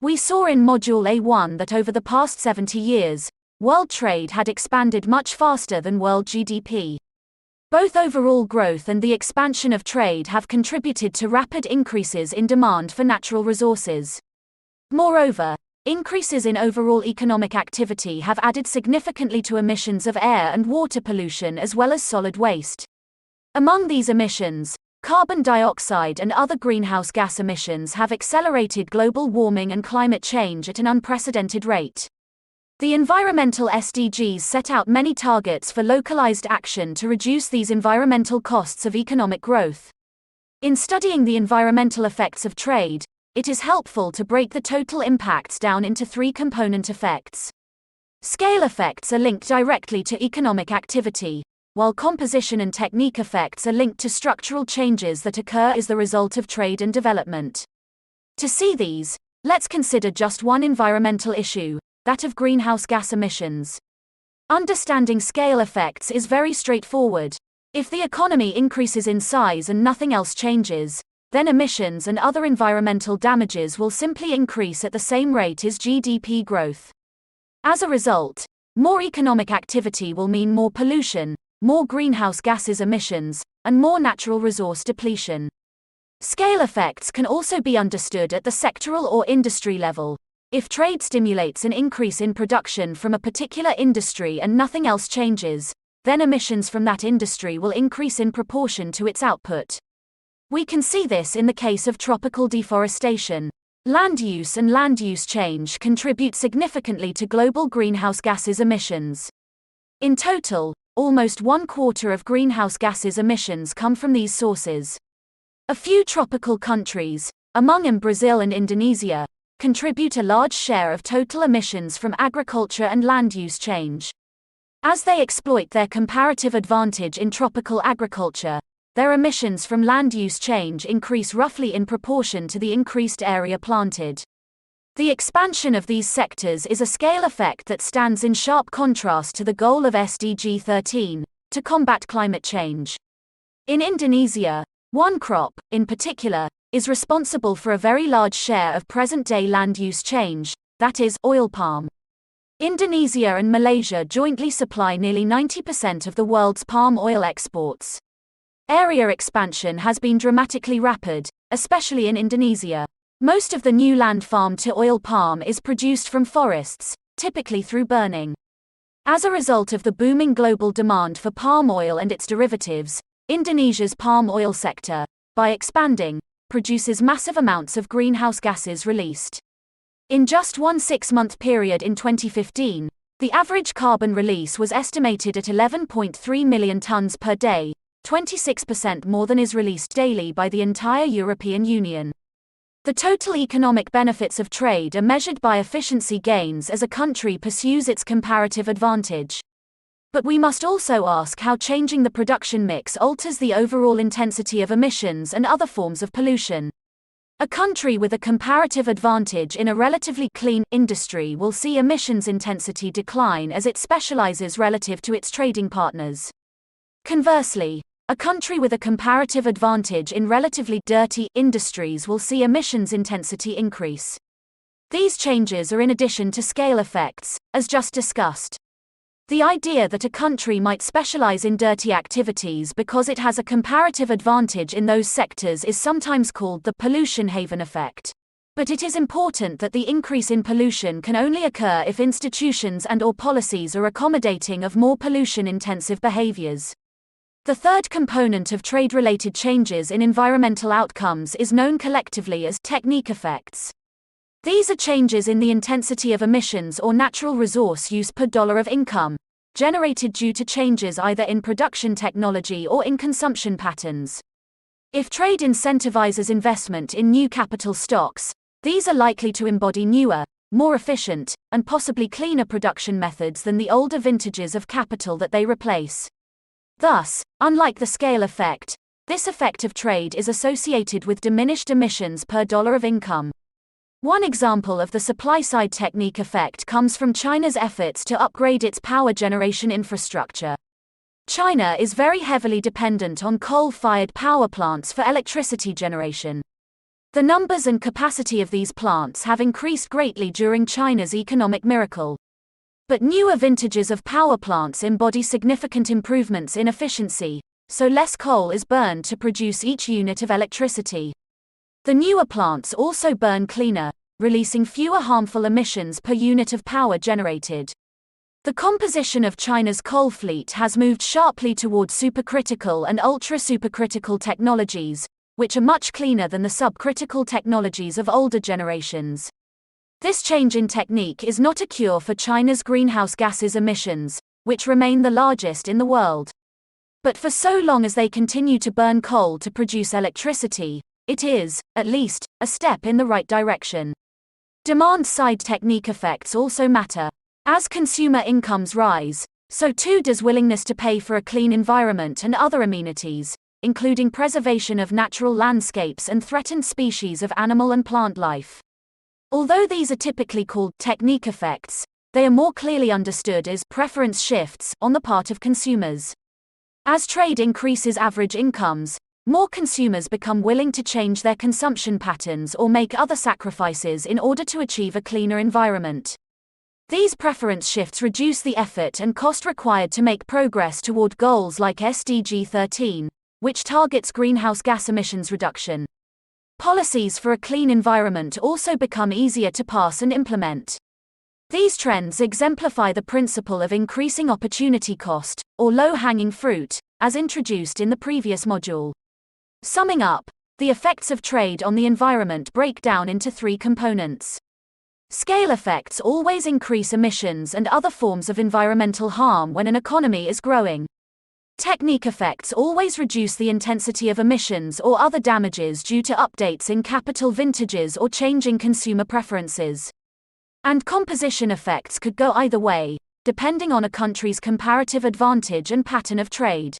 We saw in Module A1 that over the past 70 years, world trade had expanded much faster than world GDP. Both overall growth and the expansion of trade have contributed to rapid increases in demand for natural resources. Moreover, increases in overall economic activity have added significantly to emissions of air and water pollution as well as solid waste. Among these emissions, carbon dioxide and other greenhouse gas emissions have accelerated global warming and climate change at an unprecedented rate. The environmental SDGs set out many targets for localized action to reduce these environmental costs of economic growth. In studying the environmental effects of trade, it is helpful to break the total impacts down into three component effects. Scale effects are linked directly to economic activity, while composition and technique effects are linked to structural changes that occur as the result of trade and development. To see these, let's consider just one environmental issue, that of greenhouse gas emissions. Understanding scale effects is very straightforward. If the economy increases in size and nothing else changes, then emissions and other environmental damages will simply increase at the same rate as GDP growth. As a result, more economic activity will mean more pollution, more greenhouse gases emissions, and more natural resource depletion. Scale effects can also be understood at the sectoral or industry level. If trade stimulates an increase in production from a particular industry and nothing else changes, then emissions from that industry will increase in proportion to its output. We can see this in the case of tropical deforestation. Land use and land use change contribute significantly to global greenhouse gases emissions. In total, almost 1/4 of greenhouse gases emissions come from these sources. A few tropical countries, among them Brazil and Indonesia, contribute a large share of total emissions from agriculture and land use change. As they exploit their comparative advantage in tropical agriculture, their emissions from land use change increase roughly in proportion to the increased area planted. The expansion of these sectors is a scale effect that stands in sharp contrast to the goal of SDG 13, to combat climate change. In Indonesia, one crop, in particular, is responsible for a very large share of present-day land use change, that is, oil palm. Indonesia and Malaysia jointly supply nearly 90% of the world's palm oil exports. Area expansion has been dramatically rapid, especially in Indonesia. Most of the new land farmed to oil palm is produced from forests, typically through burning. As a result of the booming global demand for palm oil and its derivatives, Indonesia's palm oil sector, by expanding, produces massive amounts of greenhouse gases released. In just one 6-month period in 2015, the average carbon release was estimated at 11.3 million tons per day, 26% more than is released daily by the entire European Union. The total economic benefits of trade are measured by efficiency gains as a country pursues its comparative advantage. But we must also ask how changing the production mix alters the overall intensity of emissions and other forms of pollution. A country with a comparative advantage in a relatively clean industry will see emissions intensity decline as it specializes relative to its trading partners. Conversely, a country with a comparative advantage in relatively dirty industries will see emissions intensity increase. These changes are in addition to scale effects, as just discussed. The idea that a country might specialize in dirty activities because it has a comparative advantage in those sectors is sometimes called the pollution haven effect. But it is important that the increase in pollution can only occur if institutions and/or policies are accommodating of more pollution-intensive behaviors. The third component of trade-related changes in environmental outcomes is known collectively as technique effects. These are changes in the intensity of emissions or natural resource use per dollar of income, generated due to changes either in production technology or in consumption patterns. If trade incentivizes investment in new capital stocks, these are likely to embody newer, more efficient, and possibly cleaner production methods than the older vintages of capital that they replace. Thus, unlike the scale effect, this effect of trade is associated with diminished emissions per dollar of income. One example of the supply-side technique effect comes from China's efforts to upgrade its power generation infrastructure. China is very heavily dependent on coal-fired power plants for electricity generation. The numbers and capacity of these plants have increased greatly during China's economic miracle. But newer vintages of power plants embody significant improvements in efficiency, so less coal is burned to produce each unit of electricity. The newer plants also burn cleaner, releasing fewer harmful emissions per unit of power generated. The composition of China's coal fleet has moved sharply toward supercritical and ultra-supercritical technologies, which are much cleaner than the subcritical technologies of older generations. This change in technique is not a cure for China's greenhouse gases emissions, which remain the largest in the world. But for so long as they continue to burn coal to produce electricity, it is, at least, a step in the right direction. Demand-side technique effects also matter. As consumer incomes rise, so too does willingness to pay for a clean environment and other amenities, including preservation of natural landscapes and threatened species of animal and plant life. Although these are typically called technique effects, they are more clearly understood as preference shifts on the part of consumers. As trade increases average incomes, more consumers become willing to change their consumption patterns or make other sacrifices in order to achieve a cleaner environment. These preference shifts reduce the effort and cost required to make progress toward goals like SDG 13, which targets greenhouse gas emissions reduction. Policies for a clean environment also become easier to pass and implement. These trends exemplify the principle of increasing opportunity cost, or low-hanging fruit, as introduced in the previous module. Summing up, the effects of trade on the environment break down into three components. Scale effects always increase emissions and other forms of environmental harm when an economy is growing. Technique effects always reduce the intensity of emissions or other damages due to updates in capital vintages or changing consumer preferences. And composition effects could go either way, depending on a country's comparative advantage and pattern of trade.